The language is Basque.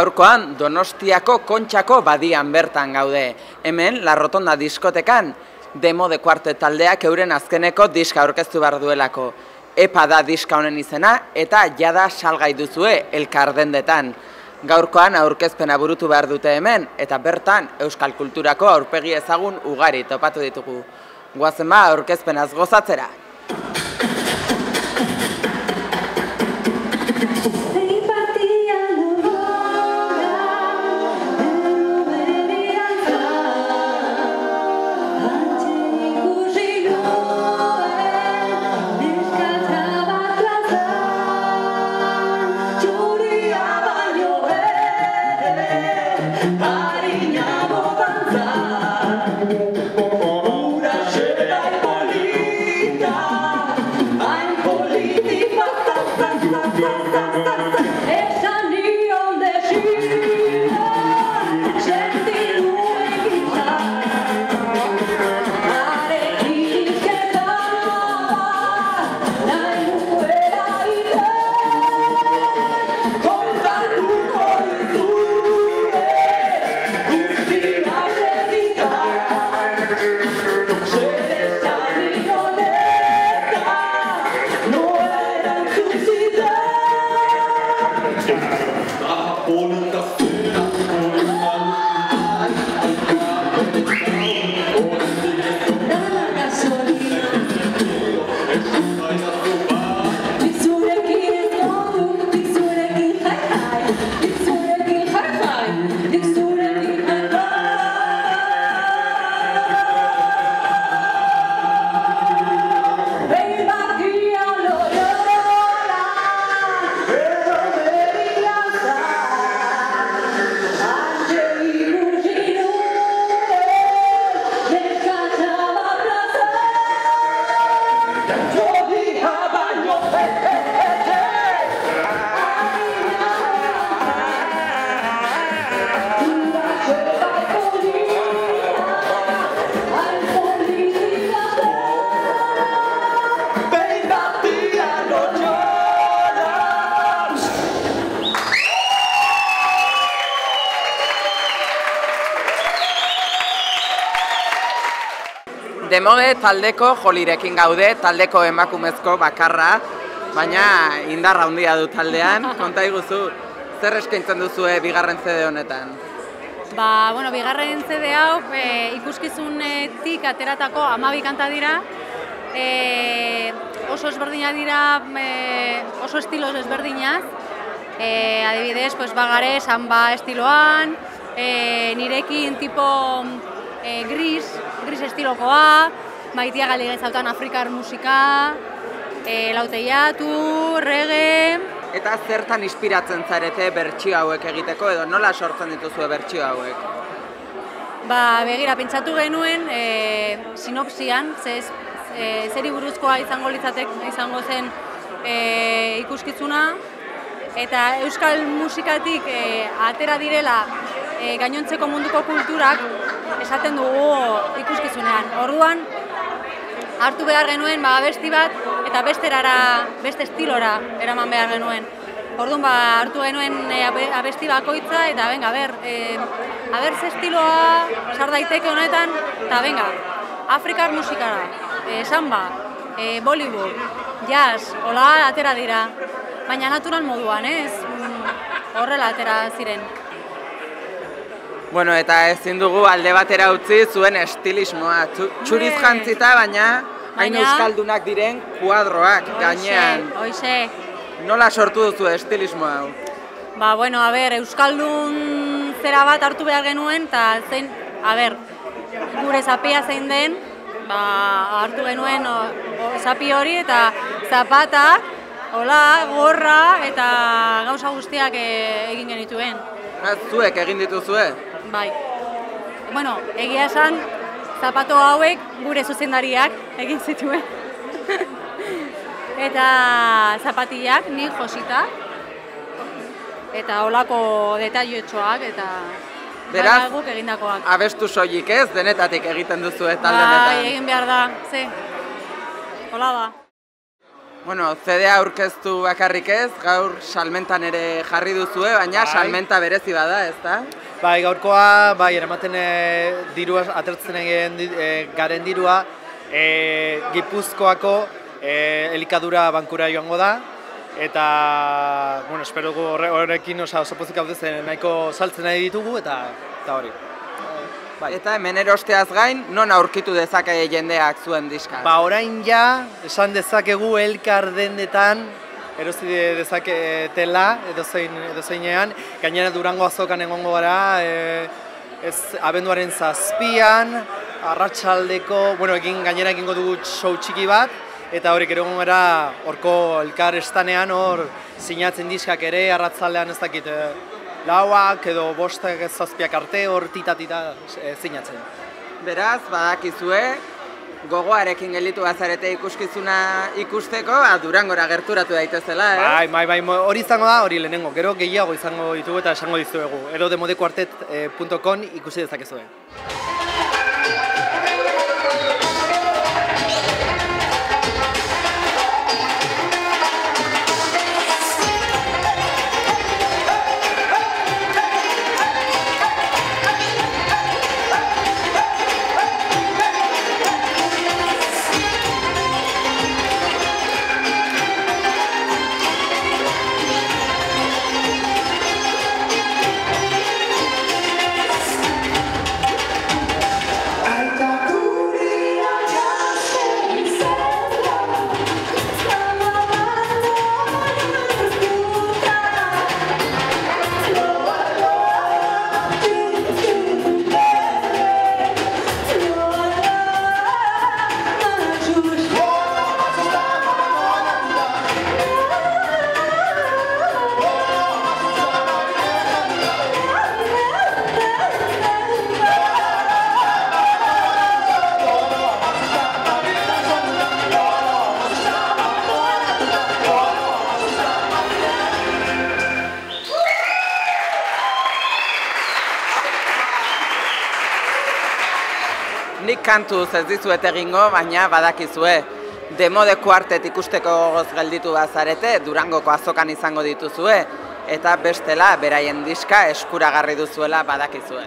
gaurkoan Donostiako Kontxako badian bertan gaude. Hemen, La Rotonda diskotekan, Demo de Quartet taldeak euren azkeneko diska aurkeztu behar duelako. Epa da diska honen izena eta jada salgai duzue elkardendetan. Gaurkoan aurkezpena burutu behar dute hemen eta bertan euskal kulturako aurpegi ezagun ugari topatu ditugu. Goazen ba aurkezpenaz gozatzera. Demode taldeko jolirekin gaude, taldeko emakumezko bakarra, baina indarra handia du taldean. Konta iguzu, zer eskaintzen duzue bigarren CD honetan? Bueno, bigarren CD hau ikuskizunetik ateratako 12 kanta dira. Oso ezberdinak dira, oso estilos ezberdinaz. Adibidez, bagare samba estiloan, nirekin tipo gris estilokoa, Maitia Galigez hautan afrikar musika, lauteiatu, reggae... Eta zertan inspiratzen zarete bertsio hauek egiteko edo nola sortzen dituzue bertsio hauek? Begira, pentsatu genuen sinopsian, zeri buruzkoa izango zen ikuskizuna, eta euskal musikatik atera direla gainontzeko munduko kulturak esaten dugu ikuskizunean. Orduan, hartu behar genuen abesti bat eta beste estilora eraman behar genuen. Orduan, hartu genuen abesti bakoitza eta aber ze estiloa sar daiteke honetan, eta afrikar musikara, samba, Bollywood, jazz, hola atera dira. Baina natural moduan, horrela atera ziren. Bueno, eta ezin dugu alde batera utzi zuen estilismoa. Txuriz jantzita, baina hain euskaldunak diren kuadroak gainean. Hoxe. Nola sortu duzu estilismo hau? Bueno, euskaldun zera bat hartu behar genuen, eta gure zapia zein den, hartu genuen zapi hori, eta zapatak, hola, gorra, eta gauza guztiak egin genituen. Zuek egin dituzue? Bai. Bueno, egia esan, zapato hauek gure zuzendariak egin zituen. Eta zapatillak, ni josita. Eta holako detaiotxoak eta guk egindakoak. Abestu soilik ez, denetatik egiten duzu talde honetan. Bai, egin behar da, ze. Hola da. Bueno, CD-a aurkeztu bakarrik ez, gaur salmentan ere jarri duzue, baina salmenta berezi bada, ezta? Bai, gaurkoa, bai, eramaten dirua, atertzen garen dirua, Gipuzkoako elikadura bankura joango da, eta, bueno, espero dugu horrekin oso pozik gaude zen nahiko saltzen nahi ditugu, eta hori. Bai. Eta hemen erosteaz gain, non aurkitu dezake jendeak zuen diska? Ba, orain ja, esan dezakegu elkar dendetan, erosi dezaketela, edozeinean, gainera Durango azokan egongo gara, abenduaren 7an, arratsaldeko, bueno, gainera egingo dugu show txiki bat, eta hori egongo gara horko elkar estanean, hor sinatzen diskak ere, arratsaldean ez dakit, 4ak edo 5ak 7ak arte hor tita sinatzen. Beraz, badakizue, gogoarekin gelditu bazarete ikuskizuna ikusteko, Durangora gerturatu daitezela, Bai, hori izango da, hori lehenengo, gero gehiago izango ditugu eta esango dizuegu, edo demodekuartet.com ikusi dezakezue. Nik kantuz ez dizuet egingo, baina badakizue. Demodekuartet ikusteko gogoz gelditu bazarete, Durangoko azokan izango dituzue, eta bestela beraien diska eskuragarri duzuela badakizue.